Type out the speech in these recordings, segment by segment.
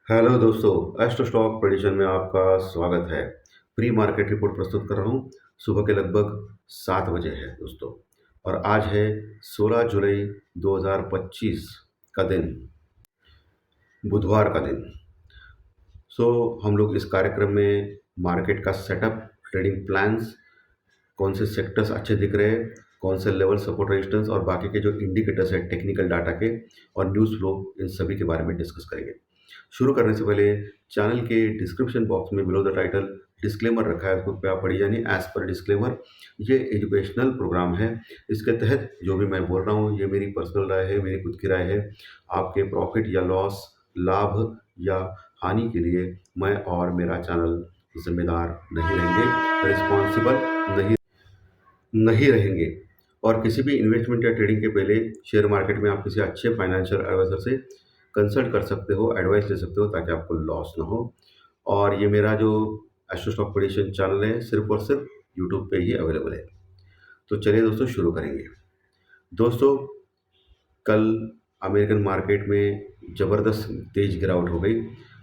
Hello दोस्तों, astro stock prediction में आपका स्वागत है। प्री मार्केट रिपोर्ट प्रस्तुत कर रहा हूँ। सुबह के लगभग 7 बजे है दोस्तों, और आज है 16 जुलाई 2025 का दिन, बुधवार का दिन। हम लोग इस कार्यक्रम में मार्केट का सेटअप, ट्रेडिंग प्लान्स, कौन से सेक्टर्स अच्छे दिख रहे हैं, कौन से लेवल सपोर्ट रेजिस्टेंस और बाकी के जो इंडिकेटर्स हैं टेक्निकल डाटा के और न्यूज़ फ्लो, इन सभी के बारे में डिस्कस करेंगे। शुरू करने से पहले चैनल के डिस्क्रिप्शन बॉक्स में बिलो द टाइटल डिस्क्लेमर रखा है, उसको पे आप पढ़िए, यानी एज पर डिस्क्लेमर। ये एजुकेशनल प्रोग्राम है। इसके तहत जो भी मैं बोल रहा हूँ ये मेरी पर्सनल राय है, मेरी खुद की राय है। आपके प्रॉफिट या लॉस, लाभ या हानि के लिए मैं और मेरा चैनल जिम्मेदार नहीं रहेंगे, रिस्पॉन्सिबल नहीं नहीं रहेंगे। और किसी भी इन्वेस्टमेंट या ट्रेडिंग के पहले शेयर मार्केट में आप किसी अच्छे फाइनेंशियल एडवाइजर से कंसल्ट कर सकते हो, एडवाइस ले सकते हो, ताकि आपको लॉस ना हो। और ये मेरा जो एस्ट्रो स्टॉक प्रेडिक्शन चैनल है सिर्फ और सिर्फ यूट्यूब पे ही अवेलेबल है। तो चलिए दोस्तों शुरू करेंगे। दोस्तों, कल अमेरिकन मार्केट में ज़बरदस्त तेज गिरावट हो गई।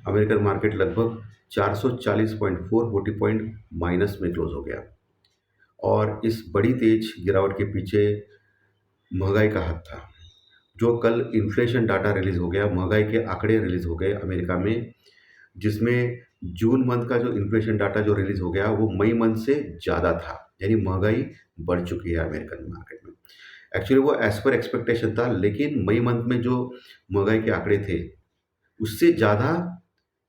अमेरिकन मार्केट लगभग 440.40 पॉइंट माइनस में क्लोज हो गया, और इस बड़ी तेज गिरावट के पीछे महंगाई का हाथ था। जो कल इन्फ्लेशन डाटा रिलीज़ हो गया, महंगाई के आंकड़े रिलीज़ हो गए अमेरिका में, जिसमें जून मंथ का जो इन्फ्लेशन डाटा जो रिलीज़ हो गया वो मई मंथ से ज़्यादा था, यानी महंगाई बढ़ चुकी है अमेरिकन मार्केट में। एक्चुअली वो एज़ पर एक्सपेक्टेशन था, लेकिन मई मंथ में जो महंगाई के आंकड़े थे उससे ज़्यादा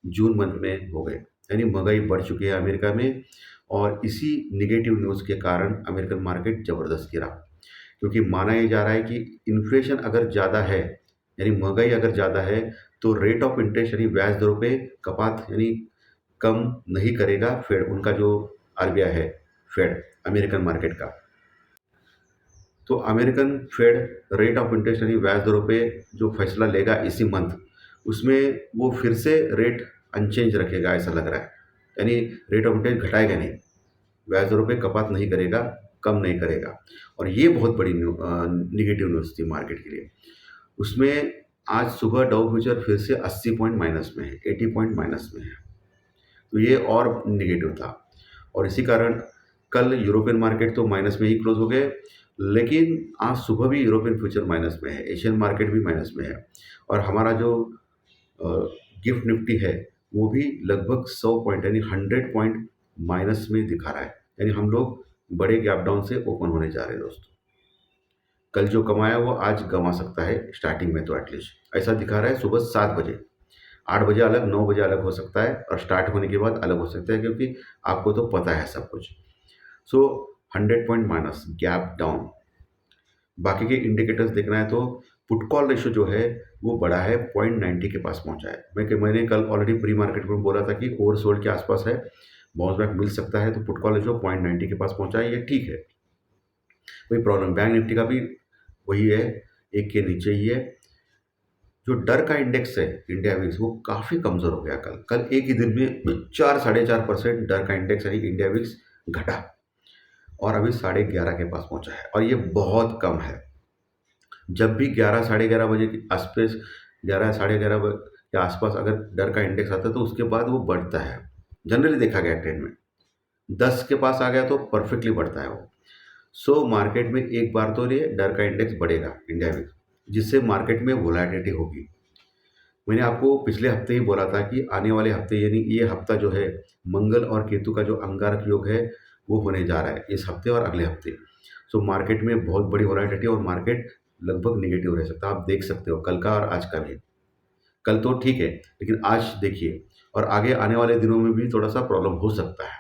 जून मंथ में हो गए, यानी महंगाई बढ़ चुकी है अमेरिका में। और इसी नेगेटिव न्यूज़ के कारण अमेरिकन मार्केट ज़बरदस्त गिरा, क्योंकि माना ये जा रहा है कि इन्फ्लेशन अगर ज़्यादा है, यानी महंगाई अगर ज़्यादा है, तो रेट ऑफ इंटरेस्ट यानी ब्याज दरों पे कपात यानी कम नहीं करेगा फेड, उनका जो आरबीआई है, फेड अमेरिकन मार्केट का। तो American Fed rate of interest यानी ब्याज दरों पे जो फैसला लेगा इसी मंथ, उसमें वो फिर से रेट अनचेंज रखेगा ऐसा लग रहा है, यानी रेट ऑफ इंटरेस्ट घटाएगा नहीं, ब्याज दरों पे कपात नहीं करेगा, कम नहीं करेगा। और ये बहुत बड़ी निगेटिव न्यूज़ थी मार्केट के लिए। उसमें आज सुबह डाउ फ्यूचर फिर से 80 पॉइंट माइनस में है, 80 पॉइंट माइनस में है, तो ये और निगेटिव था। और इसी कारण कल यूरोपियन मार्केट तो माइनस में ही क्लोज हो गए, लेकिन आज सुबह भी यूरोपियन फ्यूचर माइनस में है, एशियन मार्केट भी माइनस में है। और हमारा जो गिफ्ट निफ्टी है वो भी लगभग 100 पॉइंट यानी 100 पॉइंट माइनस में दिखा रहा है, यानी हम लोग बड़े गैप डाउन से ओपन होने जा रहे हैं दोस्तों। कल जो कमाया वो आज गंवा सकता है, स्टार्टिंग में तो एटलीस्ट ऐसा दिखा रहा है। सुबह 7 बजे, 8 बजे अलग, 9 बजे अलग हो सकता है, और स्टार्ट होने के बाद अलग हो सकता है, क्योंकि आपको तो पता है सब कुछ। सो 100 पॉइंट माइनस, गैप डाउन। बाकी के इंडिकेटर्स देखना है तो पुट कॉल रेशियो जो है वो बढ़ा है, 0.90 के पास पहुंचा है। मैंने कल ऑलरेडी प्री मार्केट में बोला था कि ओवरसोल्ड के आसपास है, बाउंस बैक मिल सकता है, तो पुट कॉल रेशियो 0.90 के पास पहुंचा है, ये ठीक है, कोई प्रॉब्लम। बैंक निफ्टी का भी वही है, एक के नीचे ही है। जो डर का इंडेक्स है इंडिया विक्स, वो काफ़ी कमज़ोर हो गया कल। कल एक ही दिन में 4-4.5% डर का इंडेक्स यानी इंडिया विक्स घटा, और अभी 11:30 के पास पहुंचा है, और ये बहुत कम है। जब भी 11-11:30 बजे के आसपास, 11-11:30 के आसपास अगर डर का इंडेक्स आता है तो उसके बाद वो बढ़ता है, जनरली देखा गया ट्रेंड में। 10 के पास आ गया तो परफेक्टली बढ़ता है वो। मार्केट में एक बार तो ये डर का इंडेक्स बढ़ेगा इंडिया में, जिससे मार्केट में वोलेटिलिटी होगी। मैंने आपको पिछले हफ्ते ही बोला था कि आने वाले हफ्ते, यानी ये हफ्ता जो है, मंगल और केतु का जो अंगारक योग है वो होने जा रहा है इस हफ्ते और अगले हफ्ते। मार्केट में बहुत बड़ी वोलेटिलिटी, और मार्केट लगभग निगेटिव रह सकता है। आप देख सकते हो कल का और आज का भी। कल तो ठीक है, लेकिन आज देखिए, और आगे आने वाले दिनों में भी थोड़ा सा प्रॉब्लम हो सकता है।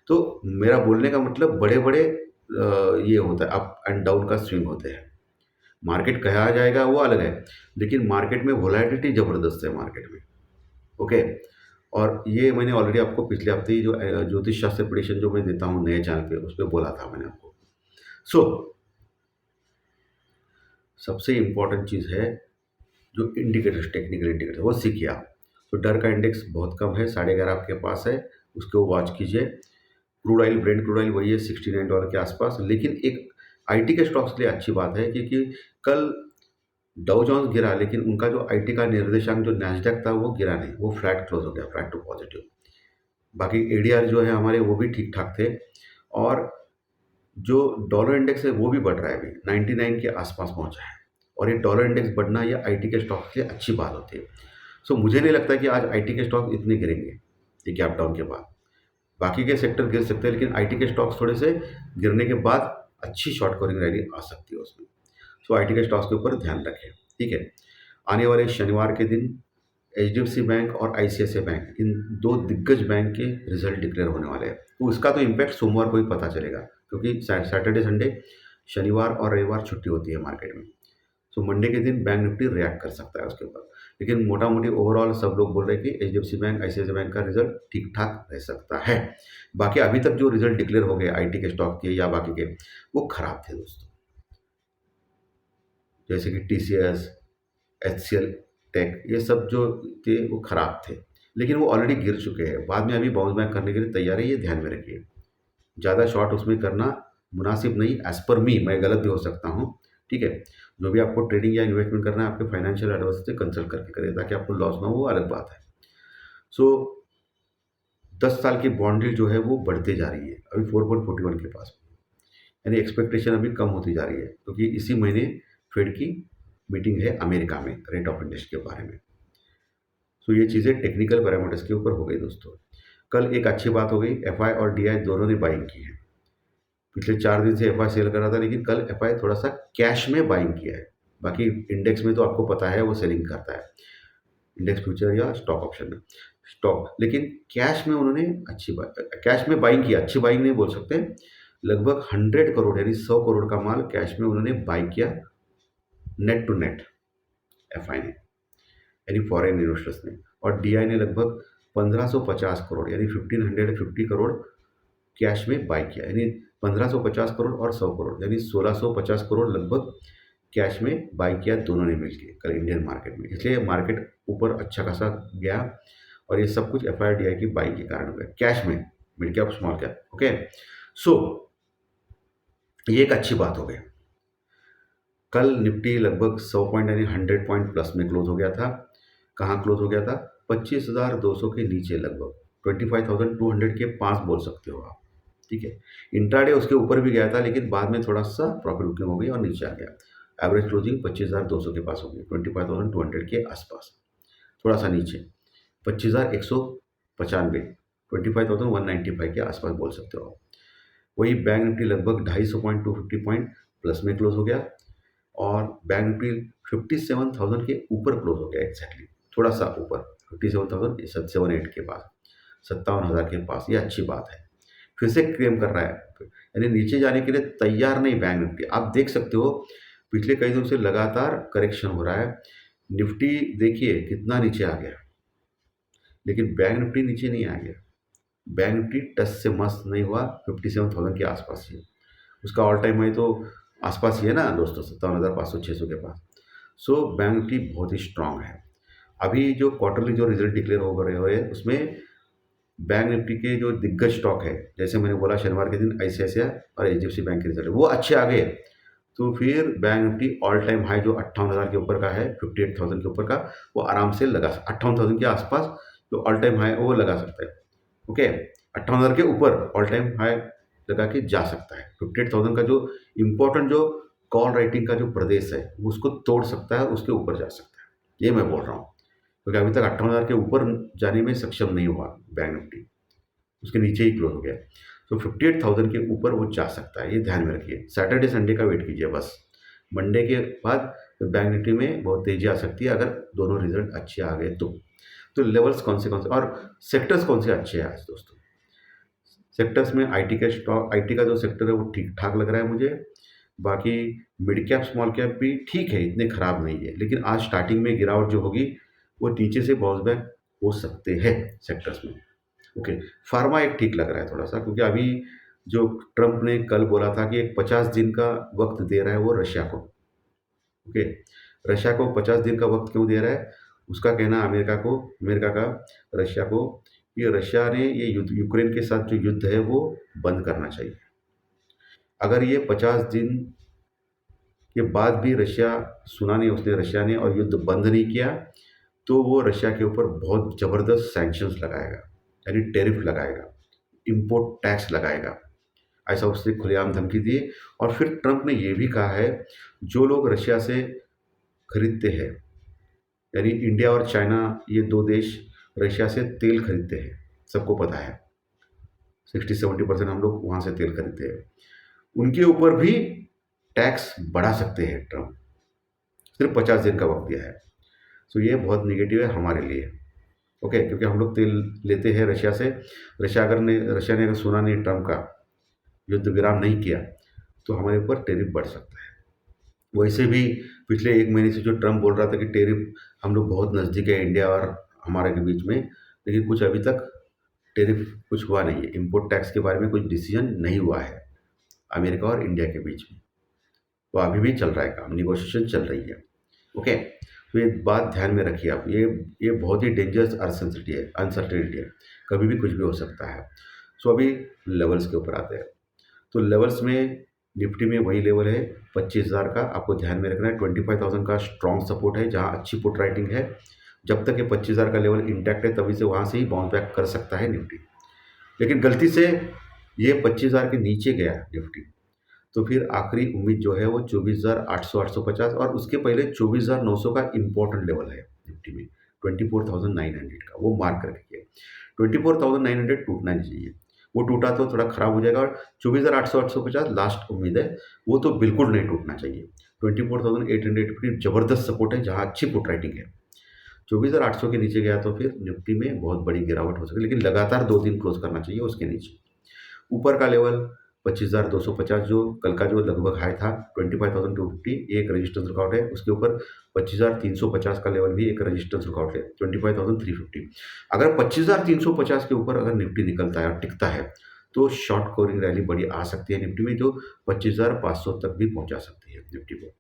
तो मेरा बोलने का मतलब बड़े बड़े ये होता है, अप एंड डाउन का स्विंग होते हैं। मार्केट कहा जाएगा वो अलग है, लेकिन मार्केट में वोलेटिलिटी ज़बरदस्त है मार्केट में। ओके। और ये मैंने ऑलरेडी आपको पिछले हफ्ते ही जो ज्योतिष शास्त्र प्रेडिक्शन जो मैं देता हूँ नए चैनल पे, उस पर बोला था मैंने आपको। सो सबसे इम्पोर्टेंट चीज़ है जो इंडिकेटर्स, टेक्निकल इंडिकेटर, वो सीखिए आप। तो डर का इंडेक्स बहुत कम है, 11.5 आपके पास है, उसको वॉच कीजिए। Crude oil, Brent crude oil वही है $69 के आसपास। लेकिन एक आईटी के स्टॉक्स के लिए अच्छी बात है, क्योंकि कल डाउ जोन्स गिरा, लेकिन उनका जो आईटी का निर्देशांक जो नैस्डैक था वो गिरा नहीं, वो फ्लैट क्लोज हो गया, फ्लैट टू पॉजिटिव। बाकी एडीआर जो है हमारे वो भी ठीक ठाक थे। और जो डॉलर इंडेक्स है वो भी बढ़ रहा है, अभी 99 के आसपास पहुंचा है। और ये डॉलर इंडेक्स बढ़ना ये आईटी के स्टॉक के लिए अच्छी बात होती है। सो मुझे नहीं लगता कि आज आईटी के स्टॉक इतने गिरेंगे ये गैप डाउन के बाद। बाकी के सेक्टर गिर सकते हैं, लेकिन आईटी के स्टॉक्स थोड़े से गिरने के बाद अच्छी शॉर्ट कवरिंग रैली आ सकती है उसमें। सो आईटी के स्टॉक्स के ऊपर ध्यान रखें, ठीक है। आने वाले शनिवार के दिन एचडीएफसी बैंक और आईसीआईसीआई बैंक, इन दो दिग्गज बैंक के रिजल्ट डिक्लेयर होने वाले हैं। तो उसका तो इम्पैक्ट सोमवार को ही पता चलेगा, क्योंकि सैटरडे संडे, शनिवार और रविवार छुट्टी होती है मार्केट में। सो मंडे के दिन बैंक निफ्टी रिएक्ट कर सकता है उसके ऊपर। लेकिन मोटा मोटी ओवरऑल सब लोग बोल रहे हैं कि एचडीएफसी बैंक, आईसीआईसीआई बैंक का रिजल्ट ठीक ठाक रह सकता है। बाकी अभी तक जो रिजल्ट डिक्लेयर हो गए आईटी के स्टॉक के या बाकी के, वो खराब थे दोस्तों। जैसे कि टीसीएस, एचसीएल टेक, ये सब जो थे वो खराब थे, लेकिन वो ऑलरेडी गिर चुके हैं। बाद में अभी बाउंस बैक करने के लिए तैयार है, ये ध्यान में रखिए। ज़्यादा शॉर्ट उसमें करना मुनासिब नहीं, एज पर मी, मैं गलत भी हो सकता हूँ, ठीक है। जो भी आपको ट्रेडिंग या इन्वेस्टमेंट करना है, आपके फाइनेंशियल एडवाइजर से कंसल्ट करके करिए, ताकि आपको लॉस ना हो, वो अलग बात है। सो 10 साल की बॉन्ड यील्ड जो है वो बढ़ते जा रही है, अभी 4.41 के पास, यानी एक्सपेक्टेशन अभी कम होती जा रही है, क्योंकि इसी महीने फेड की मीटिंग है अमेरिका में रेट ऑफ इंटरेस्ट के बारे में। सो ये चीज़ें टेक्निकल पैरामीटर्स के ऊपर हो गई दोस्तों। कल एक अच्छी बात हो गई, एफआई और डीआई दोनों ने बाइंग की है। पिछले 4 दिन से एफआई सेल कर रहा था, लेकिन कल एफआई थोड़ा सा कैश में बाइंग किया है। बाकी इंडेक्स में तो आपको पता है वो सेलिंग करता है, इंडेक्स फ्यूचर या स्टॉक ऑप्शन में, स्टॉक। लेकिन कैश में उन्होंने अच्छी बात, कैश में बाइंग किया, अच्छी बाइंग नहीं बोल सकते, लगभग 100 करोड़ यानी 100 करोड़ का माल कैश में उन्होंने बाई किया, नेट टू नेट, एफआई ने, यानी फॉरेन इन्वेस्टर्स ने। और डीआई ने लगभग 1550 करोड़ यानी 1550 करोड़ कैश में बाई किया, यानी 1550 करोड़ और 100 करोड़ यानी 1650 करोड़ लगभग कैश में बाई किया दोनों ने मिलकर कल इंडियन मार्केट में। इसलिए मार्केट ऊपर अच्छा खासा गया, और ये सब कुछ एफ आई डी आई की बाई के कारण हो गया कैश में, mid cap small cap. Okay, so ये एक अच्छी बात हो गई। कल निफ्टी लगभग 100 पॉइंट यानी 100 पॉइंट प्लस में क्लोज हो गया था। कहाँ क्लोज हो गया था? 25,200 के नीचे, लगभग 25,200 के पास बोल सकते हो आप, ठीक है। इंट्राडे उसके ऊपर भी गया था, लेकिन बाद में थोड़ा सा प्रॉफिट बुकिंग हो गई और नीचे आ गया। एवरेज क्लोजिंग 25,200 के पास हो गई, 25,200 के आसपास, थोड़ा सा नीचे 25,195, 25,195 के आसपास बोल सकते हो आप। वही बैंक निफ्टी लगभग 250 पॉइंट 250 पॉइंट प्लस में क्लोज हो गया, और बैंक निफ्टी 57,000 के ऊपर क्लोज हो गया, एक्जैक्टली थोड़ा सा ऊपर 57,778 के पास, 57,000 के पास। ये अच्छी बात है, फिर से क्लेम कर रहा है, यानी नीचे जाने के लिए तैयार नहीं बैंक निफ्टी। आप देख सकते हो पिछले कई दिनों से लगातार करेक्शन हो रहा है। निफ्टी देखिए कितना नीचे आ गया, लेकिन बैंक निफ्टी नीचे नहीं आ गया। बैंक निफ्टी टच से मस्त नहीं हुआ, 57,000 के आसपास ही, उसका ऑल टाइम हाई तो आसपास ही है ना दोस्तों, 57,500 600 के पास। सो बैंक निफ्टी बहुत ही स्ट्रांग है। अभी जो क्वार्टरली जो रिजल्ट डिक्लेयर हो रहे हुए उसमें बैंक निफ्टी के जो दिग्गज स्टॉक है, जैसे मैंने बोला शनिवार के दिन आईसीआईसीआई और एचडीएफसी बैंक के रिजल्ट वो अच्छे आ गए, तो फिर bank Nifty all time high जो 58,000 के ऊपर का है, 58,000 के ऊपर का, वो आराम से लगा, 58,000 के आसपास जो ऑल टाइम हाई वो लगा सकता है। ओके, 58,000 के ऊपर ऑल टाइम हाई लगा के जा सकता है। 58,000 का जो इम्पोर्टेंट जो कॉल राइटिंग का जो प्रदेश है उसको तोड़ सकता है, उसके ऊपर जा सकता है, ये मैं बोल रहा हूँ। क्योंकि अभी तक 58,000 के ऊपर जाने में सक्षम नहीं हुआ बैंक निफ्टी, उसके नीचे ही क्लोज हो गया। तो 58,000 के ऊपर वो जा सकता है, ये ध्यान में रखिए। सैटरडे संडे का वेट कीजिए बस, मंडे के बाद बैंक निफ्टी में बहुत तेजी आ सकती है, अगर दोनों रिजल्ट अच्छे आ गए तो लेवल्स कौन से और सेक्टर्स कौन से अच्छे हैं आज दोस्तों? सेक्टर्स में आईटी के स्टॉक, आईटी का जो सेक्टर है वो ठीक ठाक लग रहा है मुझे। बाकी मिड कैप स्मॉल कैप भी ठीक है, इतने खराब नहीं है, लेकिन आज स्टार्टिंग में गिरावट जो होगी वो नीचे से बाउंस बैक हो सकते हैं सेक्टर्स में। ओके, फार्मा एक ठीक लग रहा है थोड़ा सा, क्योंकि अभी जो ट्रंप ने कल बोला था कि एक 50 दिन का वक्त दे रहा है वो रशिया को। ओके, रशिया को 50 दिन का वक्त क्यों दे रहा है? उसका कहना अमेरिका का रशिया को, कि रशिया ने ये युद्ध, यूक्रेन के साथ जो युद्ध है वो बंद करना चाहिए। अगर ये 50 दिन के बाद भी रशिया सुना नहीं उसने, रशिया ने, और युद्ध बंद नहीं किया, तो वो रशिया के ऊपर बहुत ज़बरदस्त सैंक्शंस लगाएगा, यानी टैरिफ लगाएगा, इम्पोर्ट टैक्स लगाएगा। ऐसा उसने खुलेआम धमकी दी। और फिर ट्रंप ने ये भी कहा है, जो लोग रशिया से खरीदते हैं, यानी इंडिया और चाइना, ये 2 देश रशिया से तेल खरीदते हैं, सबको पता है। 60-70% हम लोग वहाँ से तेल खरीदते हैं। उनके ऊपर भी टैक्स बढ़ा सकते हैं ट्रंप। सिर्फ 50 दिन का वक़्त दिया है। सो ये बहुत नेगेटिव है हमारे लिए। ओके, क्योंकि हम लोग तेल लेते हैं रशिया से। रशिया ने अगर सुना नहीं ट्रंप का, युद्ध विराम नहीं किया, तो हमारे ऊपर टैरिफ बढ़ सकता है। वैसे भी पिछले 1 महीने से जो ट्रंप बोल रहा था कि टैरिफ हम लोग बहुत नज़दीक है इंडिया और हमारे के बीच में, लेकिन कुछ अभी तक टैरिफ कुछ हुआ नहीं है। इम्पोर्ट टैक्स के बारे में कुछ डिसीजन नहीं हुआ है अमेरिका और इंडिया के बीच में। तो अभी भी चल रहा है काम, नेगोशिएशन चल रही है। ओके, तो ये बात ध्यान में रखिए आप। ये बहुत ही डेंजरस अनसर्टेनिटी है, कभी भी कुछ भी हो सकता है। सो अभी लेवल्स के ऊपर आते हैं। तो लेवल्स में निफ्टी में वही लेवल है 25,000 का, आपको ध्यान में रखना है। 25,000 का स्ट्रॉन्ग सपोर्ट है, जहाँ अच्छी पुट राइटिंग है। जब तक ये 25,000 का लेवल इंटैक्ट है, तभी से वहाँ से ही बाउंस बैक कर सकता है निफ्टी। लेकिन गलती से ये 25,000 के नीचे गया निफ्टी, तो फिर आखिरी उम्मीद जो है वो 24,800 850, और उसके पहले 24,900 का इम्पोर्टेंट लेवल है निफ्टी में, 24,900 का, वो मार्क करके। 24,900 टूटना नहीं चाहिए। वो टूटा तो थोड़ा खराब हो जाएगा। और 24,800 850 लास्ट उम्मीद है, वो तो बिल्कुल नहीं टूटना चाहिए। 24,800 की ज़बरदस्त सपोर्ट है, जहाँ अच्छी पुट राइटिंग है। 24,800 के नीचे गया तो फिर निफ्टी में बहुत बड़ी गिरावट हो सकती है, लेकिन लगातार 2 दिन क्लोज करना चाहिए उसके नीचे। ऊपर का लेवल 25,250, जो कल का जो लगभग हाई था 25,250, ये एक रेजिस्टेंस रुकावट है। उसके ऊपर 25,350 का लेवल भी एक रेजिस्टेंस रुकावट है, 25,350। अगर 25,350 के ऊपर अगर निफ्टी निकलता है और टिकता है, तो शॉर्ट कवरिंग रैली बड़ी आ सकती है निफ्टी में, जो 25,500 तक भी पहुंचा सकती है निफ्टी को।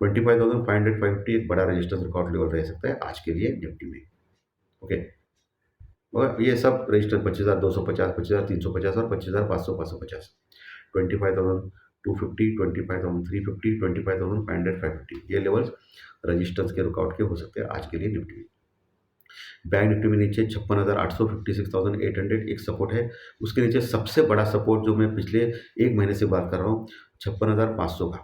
25,500 550 एक बड़ा रेजिस्टेंस रुकावट लेवल रह सकता है आज के लिए निफ्टी में। ओके, और ये सब रजिस्टर 25,250, 25,350 और 25,500 550, 25,250, 25,350, 25,500 550, ये लेवल्स रजिस्टेंस के रुकआउट के हो सकते हैं आज के लिए निफ्टी में। बैंक निफ्टी में नीचे 56,800, 56,800 एक सपोर्ट है। उसके नीचे सबसे बड़ा सपोर्ट जो मैं पिछले 1 महीने से बात कर रहा हूँ, 56,500 का,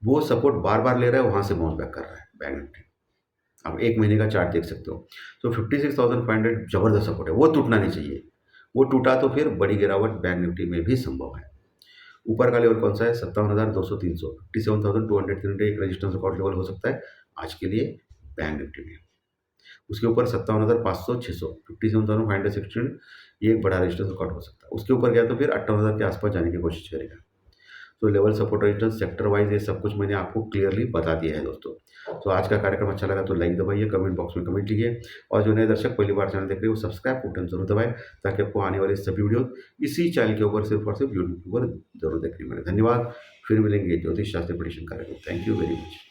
वो सपोर्ट बार बार ले रहा है, वहाँ से बाउंस बैक कर रहा है बैंक निफ्टी। आप 1 महीने का चार्ट देख सकते हो। तो 56,500 ज़बरदस्त सपोर्ट है, वो टूटना नहीं चाहिए। वो टूटा तो फिर बड़ी गिरावट बैंक निफ्टी में भी संभव है। ऊपर का लेवल कौन सा है? 57,200 300, 57,200 300 एक रेजिस्टेंस रिकॉर्ड लेवल हो सकता है आज के लिए बैंक निफ्टी में। उसके ऊपर 57,500 600, 57,516, ये एक बड़ा रेजिस्टेंस रिकॉर्ड हो सकता है। उसके ऊपर गया तो फिर 58,000 के आसपास जाने की कोशिश करेगा। तो level support resistance sector wise ये सब कुछ मैंने आपको क्लियरली बता दिया है दोस्तों। तो आज का कार्यक्रम अच्छा लगा तो लाइक दबाइए, कमेंट बॉक्स में कमेंट लीजिए, और जो नए दर्शक पहली बार चैनल देख रहे हैं वो सब्सक्राइब बटन जरूर दबाएं, ताकि आपको आने वाले सभी वीडियो इसी चैनल के ऊपर सिर्फ और सिर्फ यूट्यूब के ऊपर जरूर देखने मिले। धन्यवाद। फिर मिलेंगे ज्योतिष शास्त्र प्रेडिक्शन कार्यक्रम। Thank you very much.